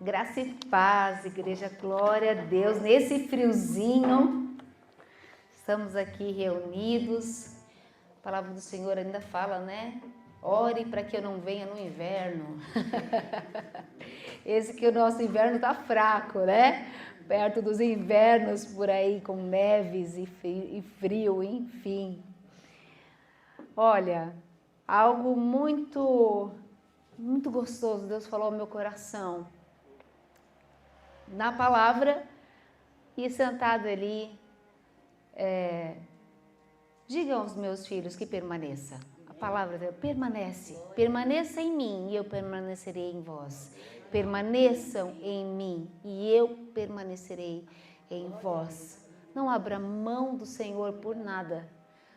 Graça e paz, igreja, glória a Deus. Nesse friozinho, estamos aqui reunidos. A palavra do Senhor ainda fala, né? Ore para que eu não venha no inverno. Esse que o nosso inverno tá fraco, né? Perto dos invernos por aí, com neves e frio, enfim. Olha, algo muito gostoso Deus falou ao meu coração. Na palavra e sentado ali, diga aos meus filhos que permaneça. A palavra dele permaneça em mim e eu permanecerei em vós. Permaneçam em mim e eu permanecerei em vós. Não abra mão do Senhor por nada.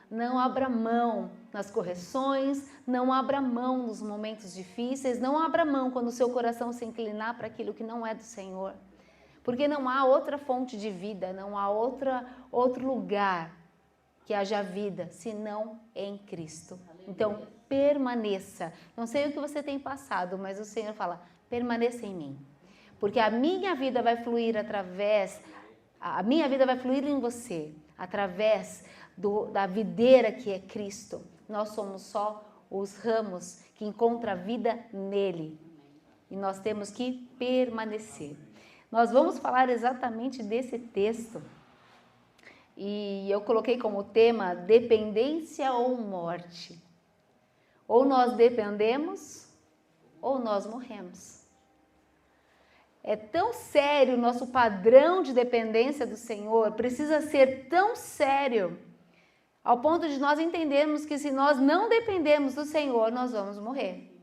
Não abra mão nas correções, não abra mão nos momentos difíceis, não abra mão quando o seu coração se inclinar para aquilo que não é do Senhor. Porque não há outra fonte de vida, não há outro lugar que haja vida, senão em Cristo. Então, permaneça. Não sei o que você tem passado, mas o Senhor fala, permaneça em mim. Porque a minha vida vai fluir em você, através da videira que é Cristo. Nós somos só os ramos que encontram a vida nele. E nós temos que permanecer. Nós vamos falar exatamente desse texto e eu coloquei como tema dependência ou morte. Ou nós dependemos ou nós morremos. É tão sério o nosso padrão de dependência do Senhor, precisa ser tão sério ao ponto de nós entendermos que se nós não dependemos do Senhor, nós vamos morrer.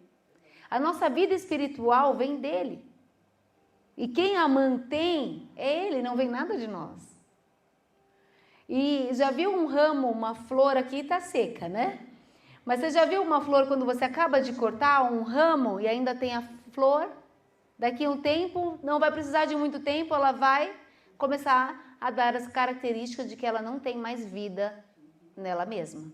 A nossa vida espiritual vem dele. E quem a mantém é Ele, não vem nada de nós. E já viu um ramo, uma flor aqui está seca, né? Mas você já viu uma flor quando você acaba de cortar um ramo e ainda tem a flor? Daqui a um tempo, não vai precisar de muito tempo, ela vai começar a dar as características de que ela não tem mais vida nela mesma.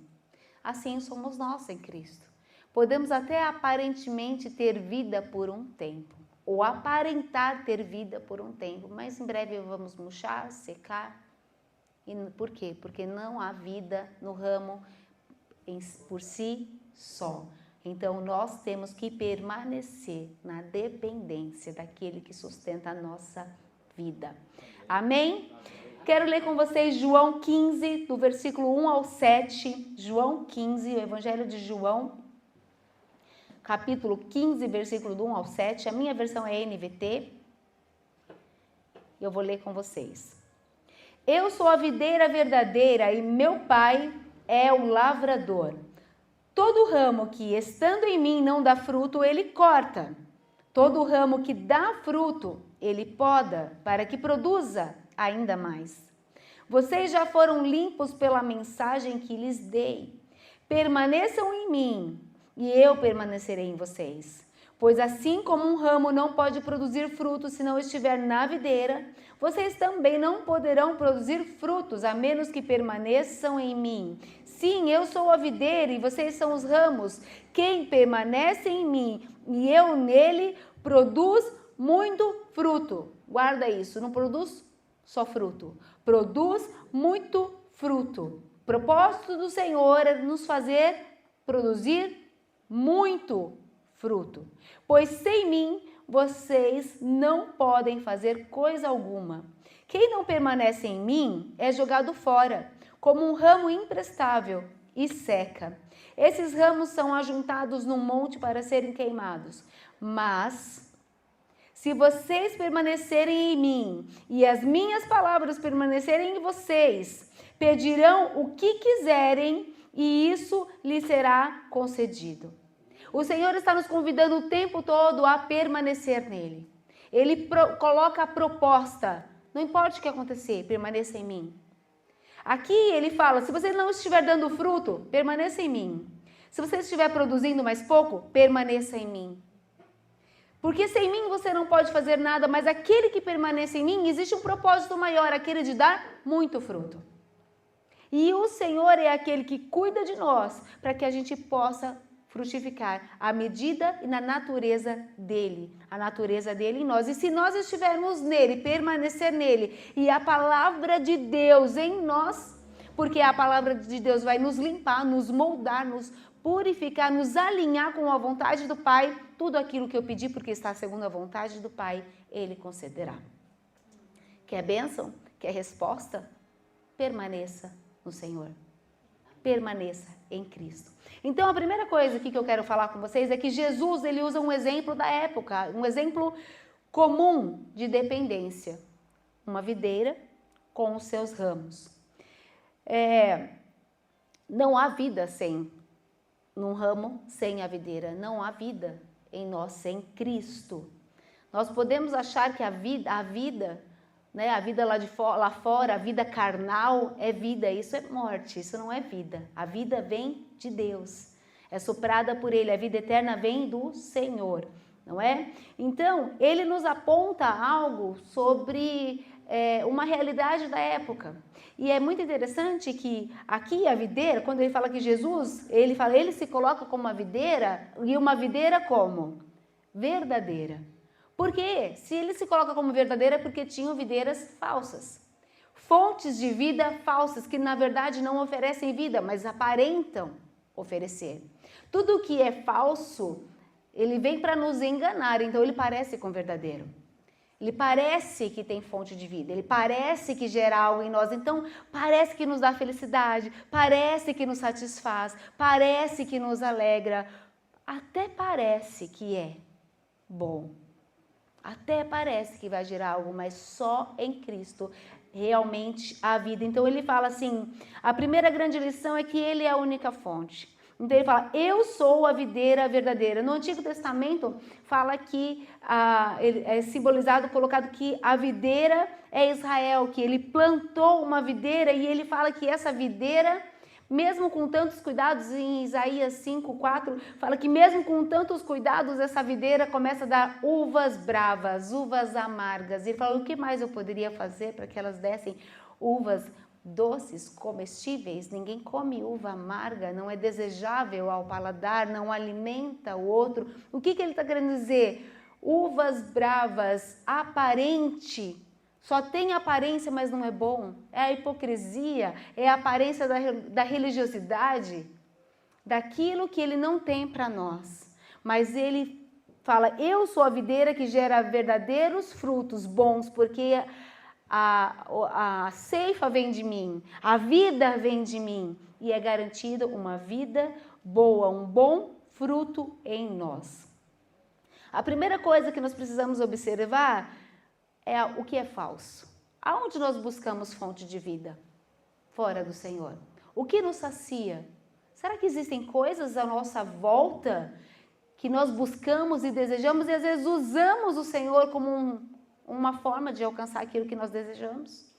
Assim somos nós em Cristo. Podemos até aparentemente ter vida por um tempo. Ou aparentar ter vida por um tempo, mas em breve vamos murchar, secar. E por quê? Porque não há vida no ramo por si só. Então nós temos que permanecer na dependência daquele que sustenta a nossa vida. Amém? Quero ler com vocês João 15, do versículo 1 ao 7. João 15, o Evangelho de João, capítulo 15, versículo do 1 ao 7, a minha versão é NVT, eu vou ler com vocês. Eu sou a videira verdadeira e meu pai é o lavrador. Todo ramo que, estando em mim, não dá fruto, ele corta. Todo ramo que dá fruto, ele poda, para que produza ainda mais. Vocês já foram limpos pela mensagem que lhes dei. Permaneçam em mim, e eu permanecerei em vocês. Pois assim como um ramo não pode produzir frutos se não estiver na videira, vocês também não poderão produzir frutos a menos que permaneçam em mim. Sim, eu sou a videira e vocês são os ramos. Quem permanece em mim e eu nele produz muito fruto. Guarda isso, não produz só fruto, produz muito fruto. O propósito do Senhor é nos fazer produzir muito fruto, pois sem mim vocês não podem fazer coisa alguma. Quem não permanece em mim é jogado fora, como um ramo imprestável, e seca. Esses ramos são ajuntados num monte para serem queimados. Mas se vocês permanecerem em mim e as minhas palavras permanecerem em vocês, pedirão o que quiserem e isso lhes será concedido. O Senhor está nos convidando o tempo todo a permanecer nele. Ele coloca a proposta, não importa o que acontecer, permaneça em mim. Aqui ele fala, se você não estiver dando fruto, permaneça em mim. Se você estiver produzindo mais pouco, permaneça em mim. Porque sem mim você não pode fazer nada, mas aquele que permanece em mim, existe um propósito maior, aquele de dar muito fruto. E o Senhor é aquele que cuida de nós, para que a gente possa frutificar à medida e na natureza dele, a natureza dele em nós. E se nós estivermos nele, permanecer nele, e a palavra de Deus em nós, porque a palavra de Deus vai nos limpar, nos moldar, nos purificar, nos alinhar com a vontade do Pai, tudo aquilo que eu pedi, porque está segundo a vontade do Pai, Ele concederá. Quer bênção? Quer resposta? Permaneça no Senhor. Permaneça em Cristo. Então, a primeira coisa aqui que eu quero falar com vocês é que Jesus, ele usa um exemplo da época, um exemplo comum de dependência. Uma videira com os seus ramos. Não há vida sem num ramo sem a videira, não há vida em nós sem Cristo. Nós podemos achar que a vida, né, a vida lá fora, a vida carnal é vida, isso é morte, isso não é vida. A vida vem de Deus, é soprada por Ele, a vida eterna vem do Senhor, não é? Então, Ele nos aponta algo sobre uma realidade da época. E é muito interessante que aqui a videira, quando ele fala que Jesus, ele se coloca como uma videira, e uma videira como? Verdadeira. Por quê? Se ele se coloca como verdadeira é porque tinham videiras falsas. Fontes de vida falsas, que na verdade não oferecem vida, mas aparentam oferecer. Tudo que é falso, ele vem para nos enganar, então ele parece com verdadeiro. Ele parece que tem fonte de vida, ele parece que gera algo em nós, então parece que nos dá felicidade, parece que nos satisfaz, parece que nos alegra, até parece que é bom, até parece que vai gerar algo, mas só em Cristo realmente há vida. Então ele fala assim, a primeira grande lição é que ele é a única fonte. Então ele fala, eu sou a videira verdadeira. No Antigo Testamento fala que é simbolizado, colocado que a videira é Israel, que ele plantou uma videira e ele fala que essa videira, mesmo com tantos cuidados, em Isaías 5:4, fala que mesmo com tantos cuidados, essa videira começa a dar uvas bravas, uvas amargas. E ele fala, o que mais eu poderia fazer para que elas dessem uvas doces, comestíveis? Ninguém come uva amarga, não é desejável ao paladar, não alimenta o outro. O que ele está querendo dizer? Uvas bravas, aparente, só tem aparência, mas não é bom. É a hipocrisia, é a aparência da religiosidade, daquilo que ele não tem para nós. Mas ele fala, eu sou a videira que gera verdadeiros frutos bons, porque a ceifa vem de mim, a vida vem de mim e é garantida uma vida boa, um bom fruto em nós. A primeira coisa que nós precisamos observar é o que é falso. Aonde nós buscamos fonte de vida? Fora do Senhor. O que nos sacia? Será que existem coisas à nossa volta que nós buscamos e desejamos e às vezes usamos o Senhor como uma forma de alcançar aquilo que nós desejamos?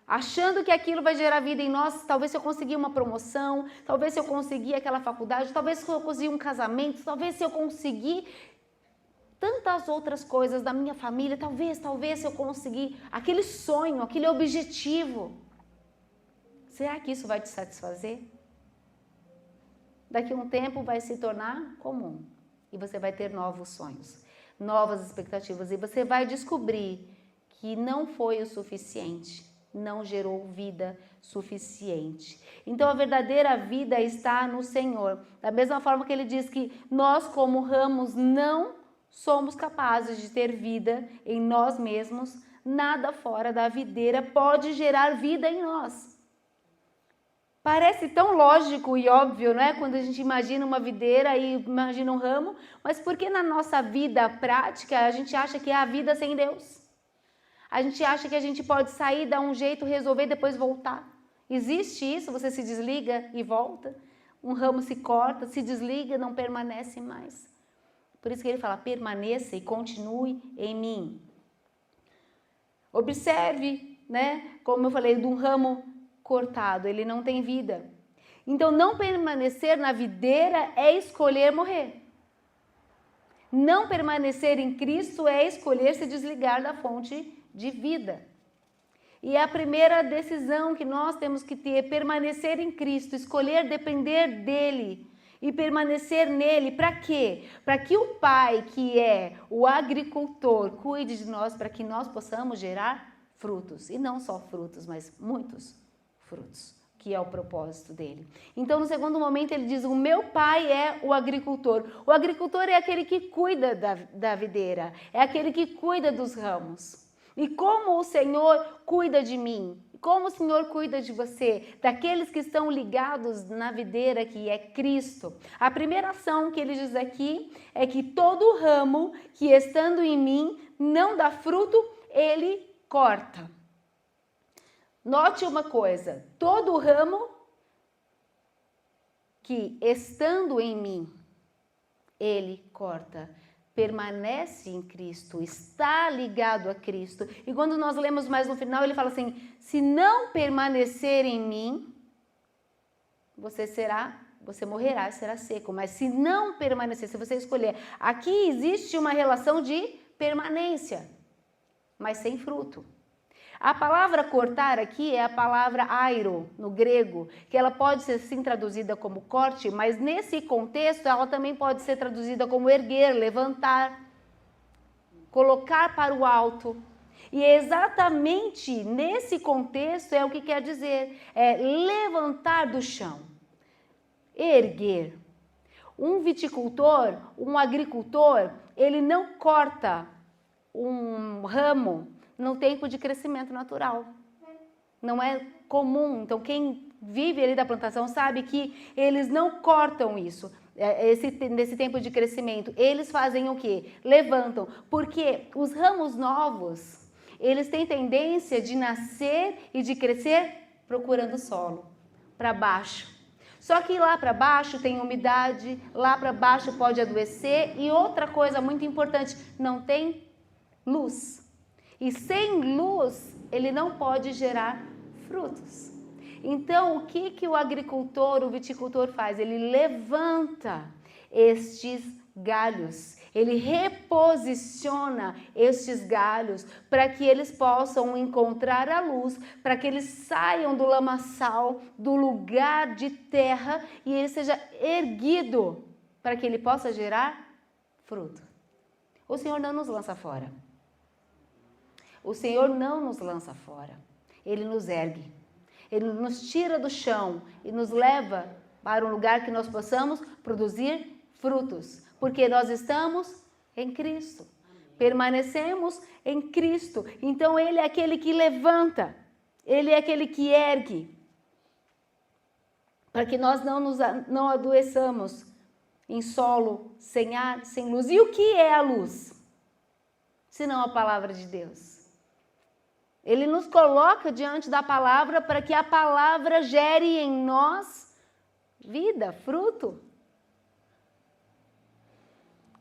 Achando que aquilo vai gerar vida em nós, talvez se eu conseguir uma promoção, talvez se eu conseguir aquela faculdade, talvez se eu conseguir um casamento, talvez se eu conseguir tantas outras coisas da minha família, talvez se eu conseguir aquele sonho, aquele objetivo. Será que isso vai te satisfazer? Daqui a um tempo vai se tornar comum e você vai ter novos sonhos, novas expectativas e você vai descobrir que não foi o suficiente, não gerou vida suficiente. Então a verdadeira vida está no Senhor. Da mesma forma que ele diz que nós como ramos não somos capazes de ter vida em nós mesmos, nada fora da videira pode gerar vida em nós. Parece tão lógico e óbvio, né? Quando a gente imagina uma videira e imagina um ramo, mas por que na nossa vida prática a gente acha que é a vida sem Deus? A gente acha que a gente pode sair, dar um jeito, resolver e depois voltar. Existe isso? Você se desliga e volta? Um ramo se corta, se desliga, não permanece mais. Por isso que ele fala, permaneça e continue em mim. Observe, né? Como eu falei, de um ramo cortado, ele não tem vida. Então, não permanecer na videira é escolher morrer. Não permanecer em Cristo é escolher se desligar da fonte de vida. E a primeira decisão que nós temos que ter é permanecer em Cristo, escolher depender dele. e permanecer nele. Para quê? Para que o Pai, que é o agricultor, cuide de nós, para que nós possamos gerar frutos. E não só frutos, mas muitos frutos, que é o propósito dele. Então, no segundo momento, ele diz: o meu pai é o agricultor. O agricultor é aquele que cuida da videira, é aquele que cuida dos ramos. E como o Senhor cuida de mim? Como o Senhor cuida de você? Daqueles que estão ligados na videira, que é Cristo. A primeira ação que ele diz aqui é que todo ramo que estando em mim não dá fruto, ele corta. Note uma coisa, todo ramo que estando em mim, ele corta, permanece em Cristo, está ligado a Cristo. E quando nós lemos mais no final, ele fala assim: se não permanecer em mim, você morrerá, será seco. Mas se não permanecer, se você escolher, aqui existe uma relação de permanência, mas sem fruto. A palavra cortar aqui é a palavra airo, no grego, que ela pode ser sim traduzida como corte, mas nesse contexto ela também pode ser traduzida como erguer, levantar, colocar para o alto. E exatamente nesse contexto é o que quer dizer, é levantar do chão, erguer. Um viticultor, um agricultor, ele não corta um ramo no tempo de crescimento natural. Não é comum. Então, quem vive ali da plantação sabe que eles não cortam isso, nesse tempo de crescimento. Eles fazem o quê? Levantam. Porque os ramos novos, eles têm tendência de nascer e de crescer procurando solo, para baixo. Só que lá para baixo tem umidade, lá para baixo pode adoecer e outra coisa muito importante, não tem luz. E sem luz, ele não pode gerar frutos. Então, o que o agricultor, o viticultor faz? Ele levanta estes galhos, ele reposiciona estes galhos para que eles possam encontrar a luz, para que eles saiam do lamaçal, do lugar de terra e ele seja erguido para que ele possa gerar fruto. O Senhor não nos lança fora. O Senhor não nos lança fora, Ele nos ergue, Ele nos tira do chão e nos leva para um lugar que nós possamos produzir frutos, porque nós estamos em Cristo, permanecemos em Cristo. Então Ele é aquele que levanta, Ele é aquele que ergue, para que nós não adoeçamos em solo, sem ar, sem luz. E o que é a luz? Senão a palavra de Deus. Ele nos coloca diante da palavra para que a palavra gere em nós vida, fruto,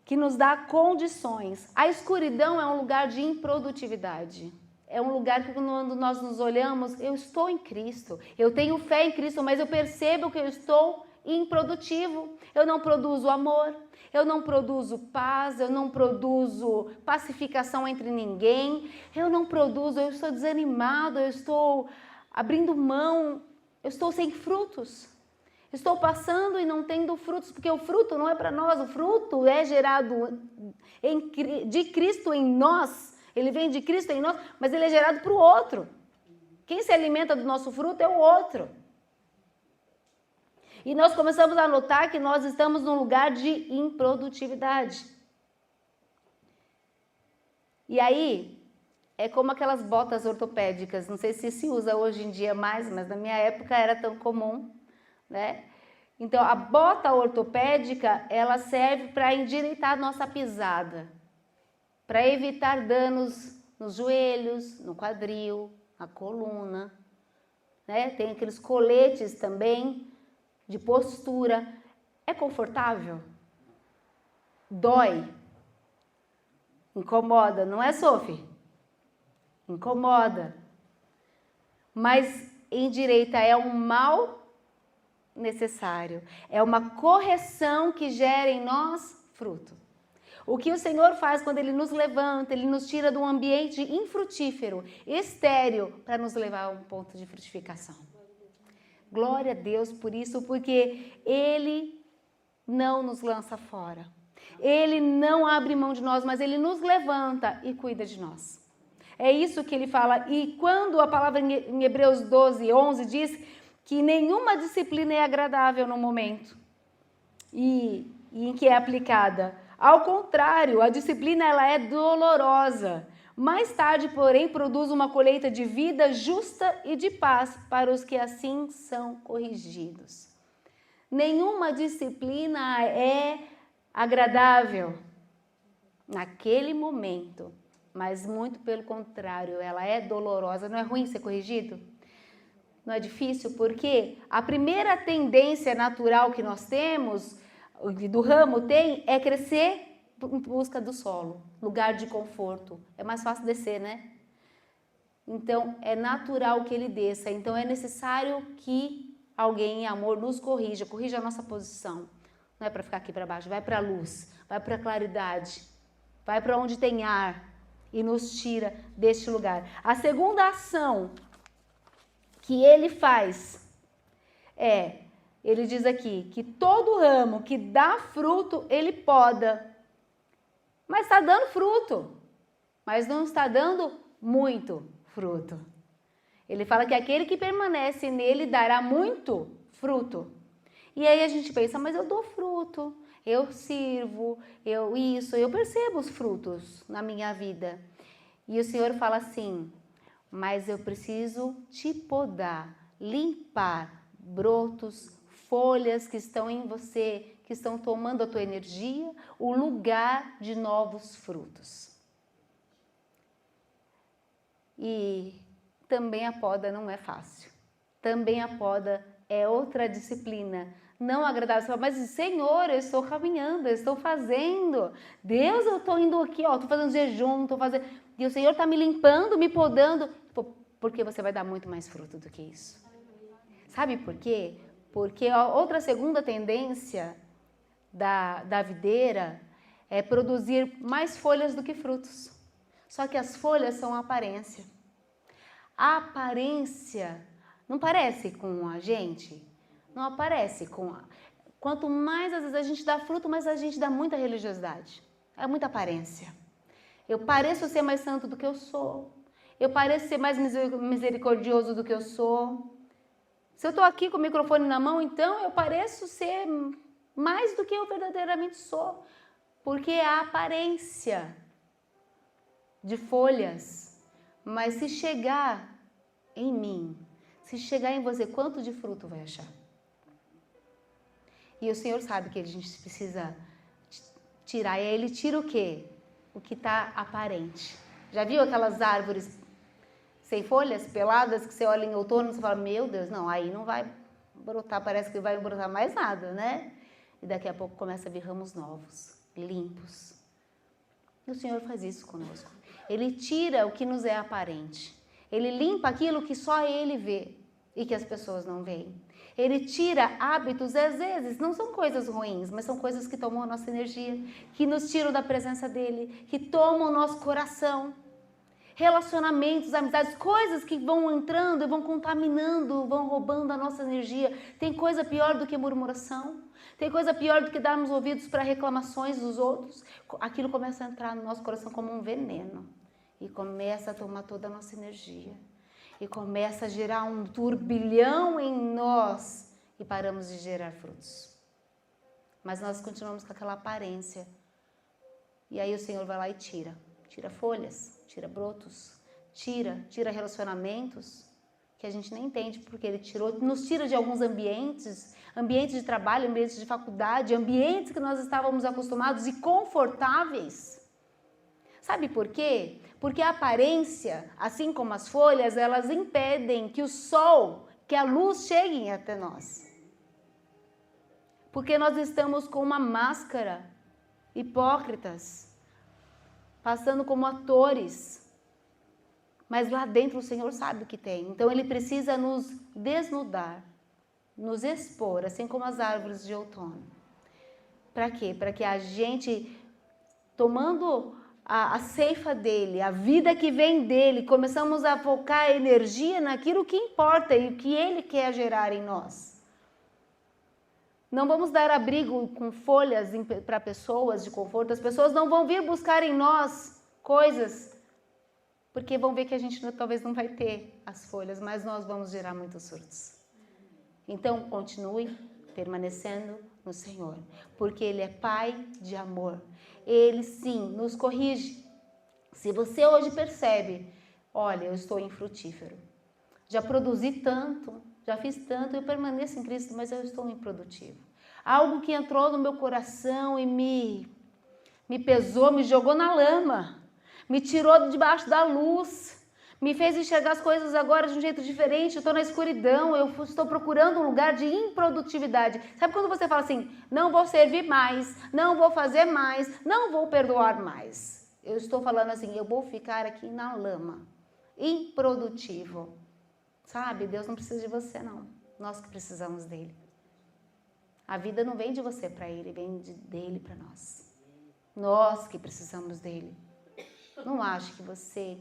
que nos dá condições. A escuridão é um lugar de improdutividade. É um lugar que quando nós nos olhamos, eu estou em Cristo, eu tenho fé em Cristo, mas eu percebo que eu estou improdutivo. Eu não produzo amor, eu não produzo paz, eu não produzo pacificação entre ninguém, eu não produzo, eu estou desanimado, eu estou abrindo mão, eu estou sem frutos. Estou passando e não tendo frutos, porque o fruto não é para nós, o fruto é gerado de Cristo em nós, ele vem de Cristo em nós, mas ele é gerado para o outro. Quem se alimenta do nosso fruto é o outro. E nós começamos a notar que nós estamos num lugar de improdutividade. E aí, é como aquelas botas ortopédicas, não sei se usa hoje em dia mais, mas na minha época era tão comum, né? Então, a bota ortopédica, ela serve para endireitar a nossa pisada, para evitar danos nos joelhos, no quadril, na coluna, né? Tem aqueles coletes também, de postura. É confortável? Dói? Incomoda, não é, Sophie? Incomoda. Mas endireita, é um mal necessário. É uma correção que gera em nós fruto. O que o Senhor faz quando Ele nos levanta, Ele nos tira de um ambiente infrutífero, estéril, para nos levar a um ponto de frutificação. Glória a Deus por isso, porque Ele não nos lança fora. Ele não abre mão de nós, mas ele nos levanta e cuida de nós. É isso que ele fala. E quando a palavra em Hebreus 12, 11 diz que nenhuma disciplina é agradável no momento e em que é aplicada. Ao contrário, a disciplina ela é dolorosa. Mais tarde, porém, produz uma colheita de vida justa e de paz para os que assim são corrigidos. Nenhuma disciplina é agradável naquele momento, mas muito pelo contrário, ela é dolorosa. Não é ruim ser corrigido? Não é difícil? Porque a primeira tendência natural que nós temos, do ramo tem, é crescer em busca do solo, lugar de conforto. É mais fácil descer, né? Então, é natural que ele desça. Então, é necessário que alguém em amor nos corrija a nossa posição. Não é para ficar aqui para baixo, vai para a luz, vai para a claridade, vai para onde tem ar e nos tira deste lugar. A segunda ação que ele faz ele diz aqui que todo ramo que dá fruto, ele poda. Mas está dando fruto, mas não está dando muito fruto. Ele fala que aquele que permanece nele dará muito fruto. E aí a gente pensa, mas eu dou fruto, eu sirvo, eu percebo os frutos na minha vida. E o Senhor fala assim, mas eu preciso te podar, limpar brotos, folhas que estão em você, que estão tomando a tua energia, o lugar de novos frutos. E também a poda não é fácil. Também a poda é outra disciplina não agradável. Você fala, mas Senhor, eu estou caminhando, eu estou fazendo. Deus, eu estou indo aqui, estou fazendo jejum, estou fazendo... E o Senhor está me limpando, me podando. Porque você vai dar muito mais fruto do que isso. Sabe por quê? Porque a outra segunda tendência da videira é produzir mais folhas do que frutos. Só que as folhas são aparência. A aparência não parece com a gente? Não aparece com a... Quanto mais às vezes a gente dá fruto, mais a gente dá muita religiosidade. É muita aparência. Eu pareço ser mais santo do que eu sou. Eu pareço ser mais misericordioso do que eu sou. Se eu estou aqui com o microfone na mão, então eu pareço ser mais do que eu verdadeiramente sou. Porque é a aparência de folhas. Mas se chegar em mim, se chegar em você, quanto de fruto vai achar? E o Senhor sabe que a gente precisa tirar. E aí ele tira o quê? O que está aparente. Já viu aquelas árvores sem folhas, peladas, que você olha em outono e você fala, meu Deus, não, aí não vai brotar, parece que vai brotar mais nada, né? E daqui a pouco começa a vir ramos novos, limpos. E o Senhor faz isso conosco. Ele tira o que nos é aparente. Ele limpa aquilo que só Ele vê e que as pessoas não veem. Ele tira hábitos, às vezes, não são coisas ruins, mas são coisas que tomam a nossa energia, que nos tiram da presença dEle, que tomam o nosso coração. Relacionamentos, amizades, coisas que vão entrando e vão contaminando, vão roubando a nossa energia. Tem coisa pior do que murmuração. Tem coisa pior do que darmos ouvidos para reclamações dos outros. Aquilo começa a entrar no nosso coração como um veneno. E começa a tomar toda a nossa energia. E começa a gerar um turbilhão em nós. E paramos de gerar frutos. Mas nós continuamos com aquela aparência. E aí o Senhor vai lá e tira. Tira folhas, tira brotos, tira relacionamentos que a gente nem entende porque ele tirou, nos tira de alguns ambientes de trabalho, ambientes de faculdade, ambientes que nós estávamos acostumados e confortáveis. Sabe por quê? Porque a aparência, assim como as folhas, elas impedem que o sol, que a luz cheguem até nós. Porque nós estamos com uma máscara, hipócritas, passando como atores, mas lá dentro o Senhor sabe o que tem. Então Ele precisa nos desnudar, nos expor, assim como as árvores de outono. Para quê? Para que a gente, tomando a ceifa dEle, a vida que vem dEle, começamos a focar a energia naquilo que importa e o que Ele quer gerar em nós. Não vamos dar abrigo com folhas para pessoas de conforto. As pessoas não vão vir buscar em nós coisas, porque vão ver que a gente talvez não vai ter as folhas, mas nós vamos gerar muitos frutos. Então, continue permanecendo no Senhor, porque Ele é Pai de amor. Ele, sim, nos corrige. Se você hoje percebe, olha, eu estou infrutífero, já produzi tanto, já fiz tanto, eu permaneço em Cristo, mas eu estou improdutivo. Algo que entrou no meu coração e me pesou, me jogou na lama, me tirou debaixo da luz, me fez enxergar as coisas agora de um jeito diferente. Eu estou na escuridão, eu estou procurando um lugar de improdutividade. Sabe quando você fala assim, não vou servir mais, não vou fazer mais, não vou perdoar mais? Eu estou falando assim, eu vou ficar aqui na lama, improdutivo. Sabe, Deus não precisa de você não, nós que precisamos dele. A vida não vem de você para ele, vem dele para nós. Nós que precisamos dele. Não ache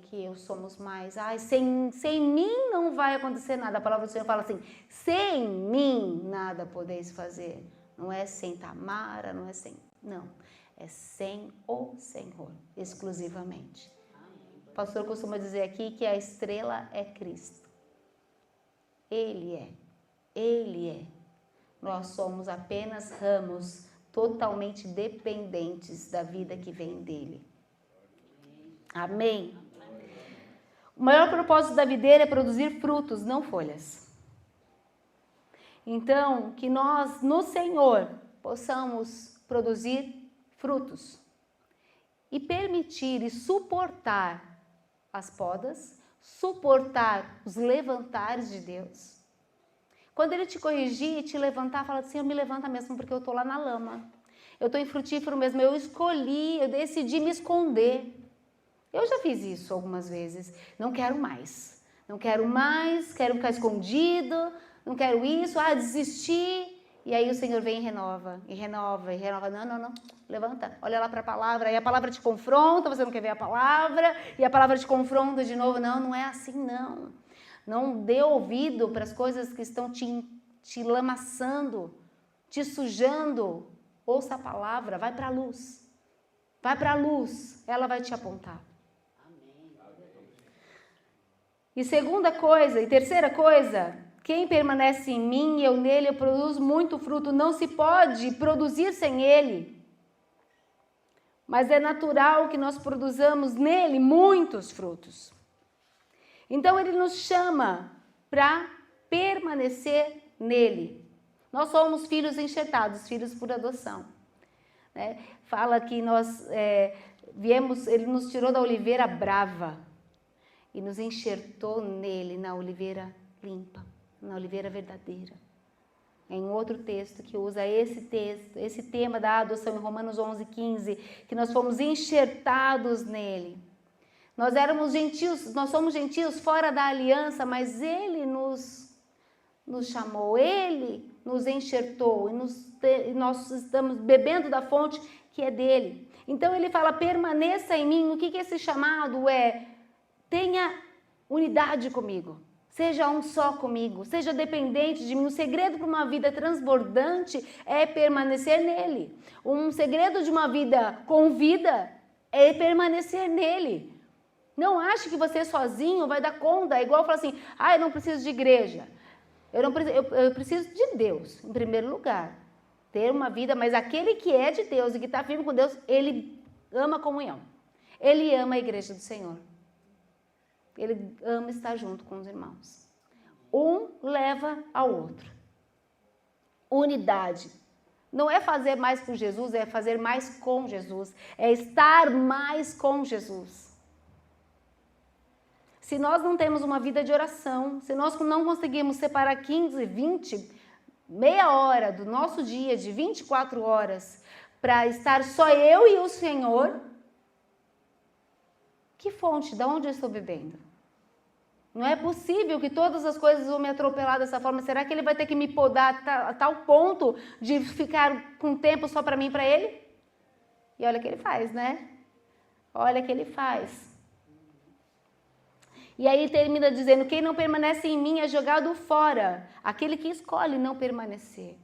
que eu somos mais. Ai, sem mim não vai acontecer nada. A palavra do Senhor fala assim, sem mim nada podeis fazer. Não é sem Tamara, não é sem... Não, é sem o Senhor, exclusivamente. O pastor costuma dizer aqui que a estrela é Cristo. Ele é. Nós somos apenas ramos totalmente dependentes da vida que vem dele. Amém? O maior propósito da videira é produzir frutos, não folhas. Então, que nós, no Senhor, possamos produzir frutos e permitir e suportar as podas, suportar os levantares de Deus. Quando Ele te corrigir e te levantar, fala assim, eu me levanta mesmo porque eu estou lá na lama. Eu estou infrutífero mesmo, eu decidi me esconder. Eu já fiz isso algumas vezes. Não quero mais, quero ficar escondido, não quero isso, desisti. E aí o Senhor vem e renova. Não, levanta, olha lá para a palavra. Aí a palavra te confronta, você não quer ver a palavra, e a palavra te confronta de novo. Não é assim não. Não dê ouvido para as coisas que estão te lamaçando, te sujando. Ouça a palavra, vai para a luz. Vai para a luz, ela vai te apontar. E terceira coisa, quem permanece em mim e eu nele, eu produzo muito fruto. Não se pode produzir sem ele. Mas é natural que nós produzamos nele muitos frutos. Então ele nos chama para permanecer nele. Nós somos filhos enxertados, filhos por adoção. Né? Fala que nós ele nos tirou da oliveira brava e nos enxertou nele, na oliveira limpa, na oliveira verdadeira. Em outro texto que usa esse tema da adoção, em Romanos 11:15, que nós fomos enxertados nele. Nós somos gentios fora da aliança, mas ele nos chamou, ele nos enxertou e nós estamos bebendo da fonte que é dele. Então ele fala, permaneça em mim. O que esse chamado é? Tenha unidade comigo, seja um só comigo, seja dependente de mim. O segredo para uma vida transbordante é permanecer nele. Um segredo de uma vida com vida é permanecer nele. Não ache que você sozinho vai dar conta. É igual falar assim, eu não preciso de igreja. Eu preciso de Deus, em primeiro lugar. Ter uma vida, mas aquele que é de Deus e que está firme com Deus, ele ama a comunhão. Ele ama a igreja do Senhor. Ele ama estar junto com os irmãos. Um leva ao outro. Unidade. Não é fazer mais por Jesus, é fazer mais com Jesus. É estar mais com Jesus. Se nós não temos uma vida de oração, se nós não conseguimos separar 15, 20, meia hora do nosso dia, de 24 horas, para estar só eu e o Senhor, que fonte? De onde eu estou bebendo? Não é possível que todas as coisas vão me atropelar dessa forma. Será que ele vai ter que me podar a tal ponto de ficar com tempo só para mim e para ele? E olha o que ele faz, né? Olha o que ele faz. E aí termina dizendo, quem não permanece em mim é jogado fora. Aquele que escolhe não permanecer.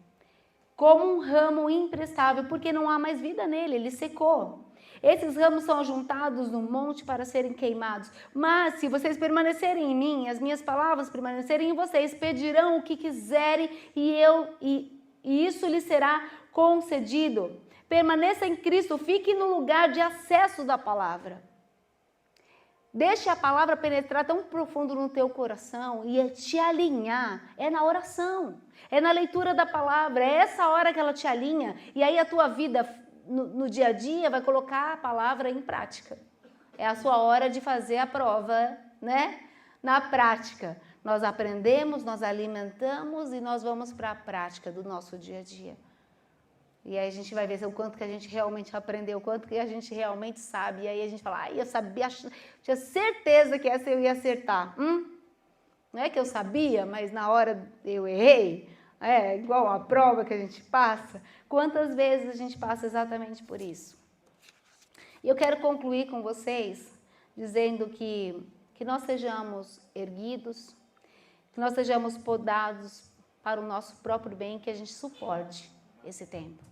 como um ramo imprestável, porque não há mais vida nele, ele secou. Esses ramos são juntados no monte para serem queimados. Mas se vocês permanecerem em mim, as minhas palavras permanecerem em vocês, pedirão o que quiserem e isso lhes será concedido. Permaneça em Cristo, fique no lugar de acesso da palavra. Deixe a palavra penetrar tão profundo no teu coração e te alinhar. É na oração, é na leitura da palavra, é essa hora que ela te alinha. E aí a tua vida no dia a dia vai colocar a palavra em prática. É a sua hora de fazer a prova, né? Na prática. Nós aprendemos, nós alimentamos e nós vamos para a prática do nosso dia a dia. E aí a gente vai ver o quanto que a gente realmente aprendeu, o quanto que a gente realmente sabe. E aí a gente fala, ai, eu sabia, tinha certeza que essa eu ia acertar. Não é que eu sabia, mas na hora eu errei. É igual a prova que a gente passa. Quantas vezes a gente passa exatamente por isso? E eu quero concluir com vocês dizendo que nós sejamos erguidos, que nós sejamos podados para o nosso próprio bem, que a gente suporte esse tempo.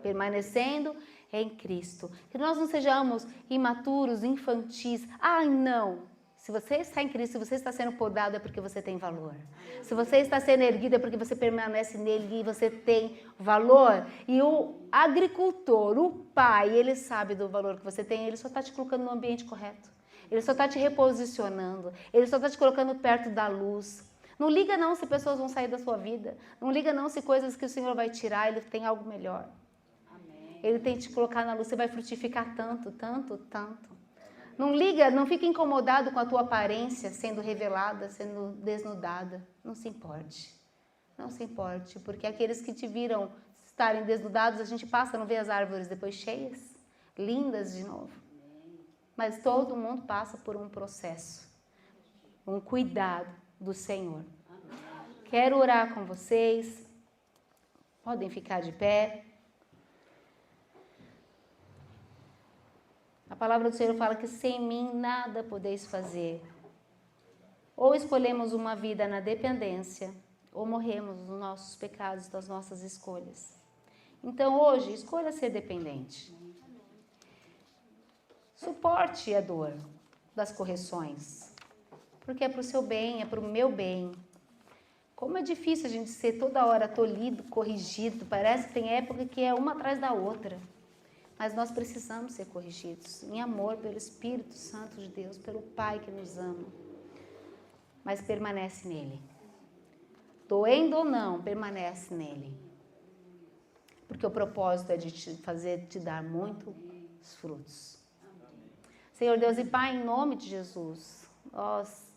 Permanecendo em Cristo. Que nós não sejamos imaturos, infantis. Ai, não. Se você está em Cristo, se você está sendo podado, é porque você tem valor. Se você está sendo erguido, é porque você permanece nele e você tem valor. E o agricultor, o pai, ele sabe do valor que você tem, ele só está te colocando no ambiente correto. Ele só está te reposicionando. Ele só está te colocando perto da luz. Não liga não se pessoas vão sair da sua vida. Não liga não se coisas que o Senhor vai tirar, ele tem algo melhor. Ele tem que te colocar na luz, você vai frutificar tanto, tanto, tanto. Não liga, não fica incomodado com a tua aparência sendo revelada, sendo desnudada. Não se importe. Não se importe, porque aqueles que te viram estarem desnudados, a gente passa, não vê as árvores depois cheias, lindas de novo. Mas todo mundo passa por um processo, um cuidado do Senhor. Quero orar com vocês. Podem ficar de pé. A palavra do Senhor fala que sem mim nada podeis fazer. Ou escolhemos uma vida na dependência, ou morremos nos nossos pecados, das nossas escolhas. Então hoje, escolha ser dependente. Suporte a dor das correções, porque é para o seu bem, é para o meu bem. Como é difícil a gente ser toda hora tolhido, corrigido, parece que tem época que é uma atrás da outra. Mas nós precisamos ser corrigidos em amor pelo Espírito Santo de Deus, pelo Pai que nos ama. Mas permanece nele. Doendo ou não, permanece nele. Porque o propósito é de te fazer te dar muitos frutos. Senhor Deus e Pai, em nome de Jesus, nós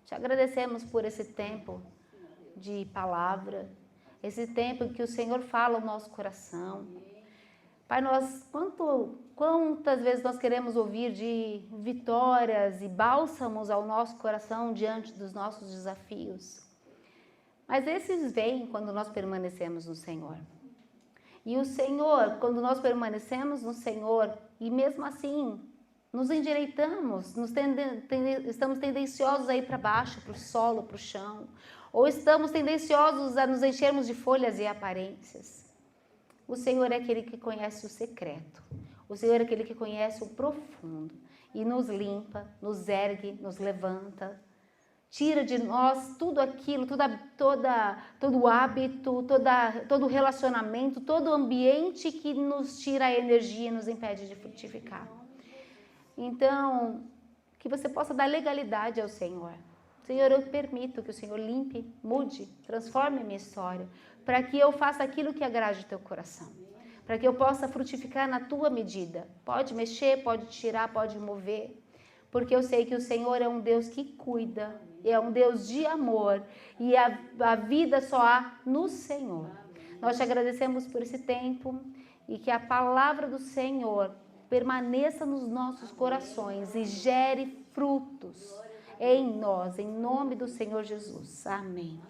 te agradecemos por esse tempo de palavra, esse tempo em que o Senhor fala ao nosso coração. Pai, quantas vezes nós queremos ouvir de vitórias e bálsamos ao nosso coração diante dos nossos desafios. Mas esses vêm quando nós permanecemos no Senhor. E o Senhor, quando nós permanecemos no Senhor, e mesmo assim nos endireitamos, estamos tendenciosos a ir para baixo, para o solo, para o chão, ou estamos tendenciosos a nos enchermos de folhas e aparências. O Senhor é aquele que conhece o secreto. O Senhor é aquele que conhece o profundo e nos limpa, nos ergue, nos levanta. Tira de nós tudo aquilo, todo o hábito, todo o relacionamento, todo o ambiente que nos tira a energia e nos impede de frutificar. Então, que você possa dar legalidade ao Senhor. Senhor, eu permito que o Senhor limpe, mude, transforme a minha história, para que eu faça aquilo que agrade o teu coração, para que eu possa frutificar na tua medida. Pode mexer, pode tirar, pode mover, porque eu sei que o Senhor é um Deus que cuida, é um Deus de amor, e a vida só há no Senhor. Nós te agradecemos por esse tempo e que a palavra do Senhor permaneça nos nossos corações e gere frutos em nós, em nome do Senhor Jesus. Amém.